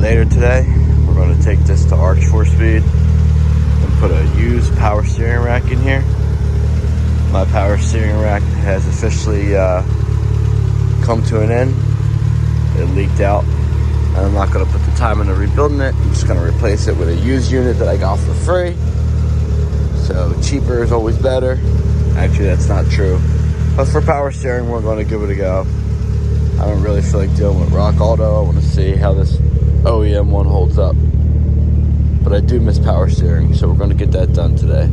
later today, we're going to take this to Arch 4-speed and put a used power steering rack in here. My power steering rack has officially come to an end. It leaked out. I'm not going to put the time into rebuilding it. I'm just going to replace it with a used unit that I got for free. So cheaper is always better. Actually, that's not true. But for power steering, we're going to give it a go. I don't really feel like dealing with Rock Auto. I want to see how this OEM one holds up. But I do miss power steering, so we're going to get that done today.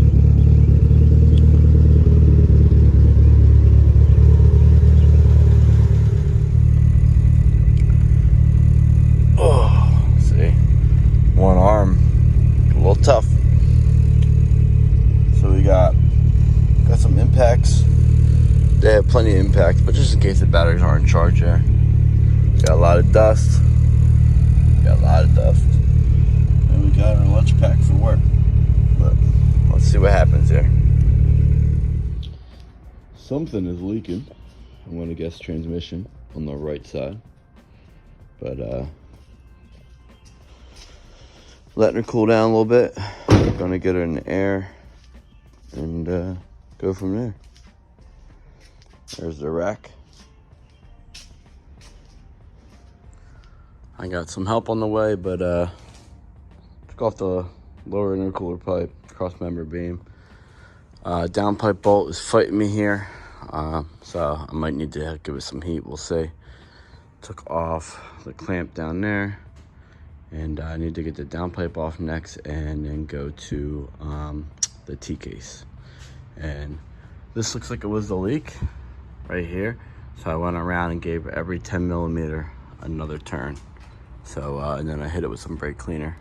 Oh, see, one arm, a little tough. So we got some impacts. They have plenty of impacts, but just in case the batteries aren't in charge there. Got a lot of dust. And we got our lunch pack for work. But let's see what happens here. Something is leaking. I'm gonna guess transmission on the right side. But letting her cool down a little bit. Gonna get her in the air and go from there. There's the rack. I got some help on the way, but took off the lower intercooler pipe, cross member beam. Downpipe bolt is fighting me here, so I might need to give it some heat, we'll see. Took off the clamp down there, and I need to get the downpipe off next and then go to the T-case. And this looks like it was the leak right here. So I went around and gave every 10 millimeter another turn. So, and then I hit it with some brake cleaner.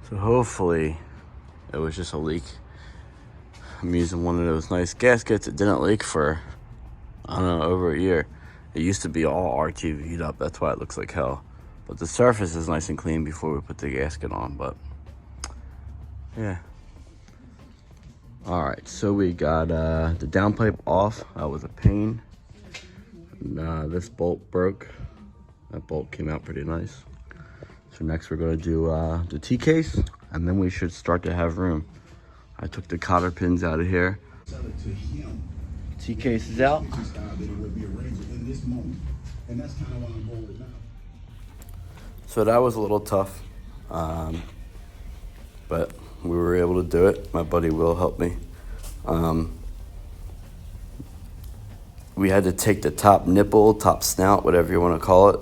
So hopefully it was just a leak. I'm using one of those nice gaskets. It didn't leak for, I don't know, over a year. It used to be all RTV'd up. That's why it looks like hell. But the surface is nice and clean before we put the gasket on, but yeah. All right, so we got the downpipe off. That was a pain. And, this bolt broke. That bolt came out pretty nice. So next we're gonna do the T-case, and then we should start to have room. I took the cotter pins out of here. T-case is out. So that was a little tough, but we were able to do it. My buddy Will helped me. We had to take the top nipple, top snout, whatever you want to call it,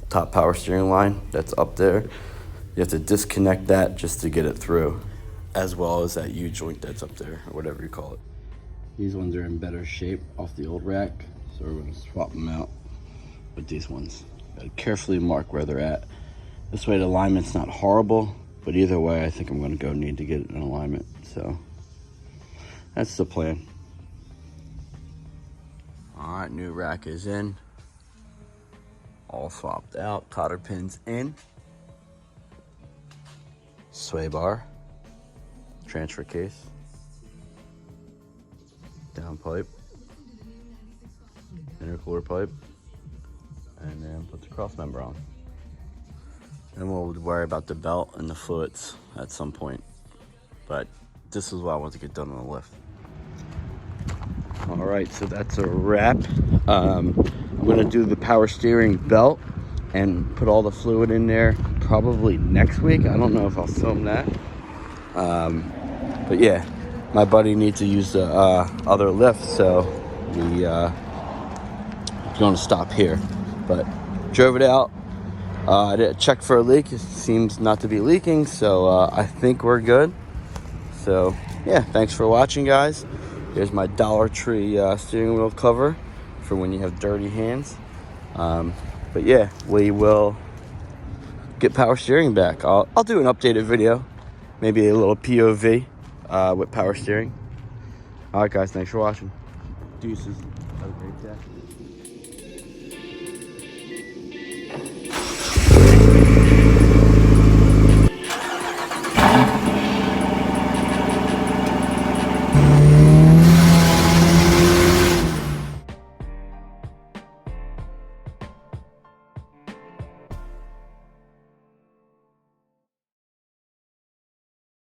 top power steering line that's up there. You have to disconnect that just to get it through, as well as that U-joint that's up there, or whatever you call it. These ones are in better shape off the old rack, so we're going to swap them out with these ones. Gotta carefully mark where they're at. This way the alignment's not horrible, but either way, I think I'm going to need to get it in alignment. So that's the plan. All right, new rack is in. All swapped out, cotter pins in. Sway bar, transfer case, down pipe, intercooler pipe, and then put the cross member on. Then we'll worry about the belt and the fluids at some point. But this is what I want to get done on the lift. All right, so that's a wrap. I'm gonna do the power steering belt and put all the fluid in there probably next week. I don't know if I'll film that. But yeah, my buddy needs to use the other lift, so we gonna stop here. But drove it out. I did check for a leak. It seems not to be leaking, so I think we're good. So yeah, thanks for watching, guys. Here's my Dollar Tree steering wheel cover for when you have dirty hands. But yeah, we will get power steering back. I'll do an updated video, maybe a little POV with power steering. All right, guys, thanks for watching. Deuces. Have a great day.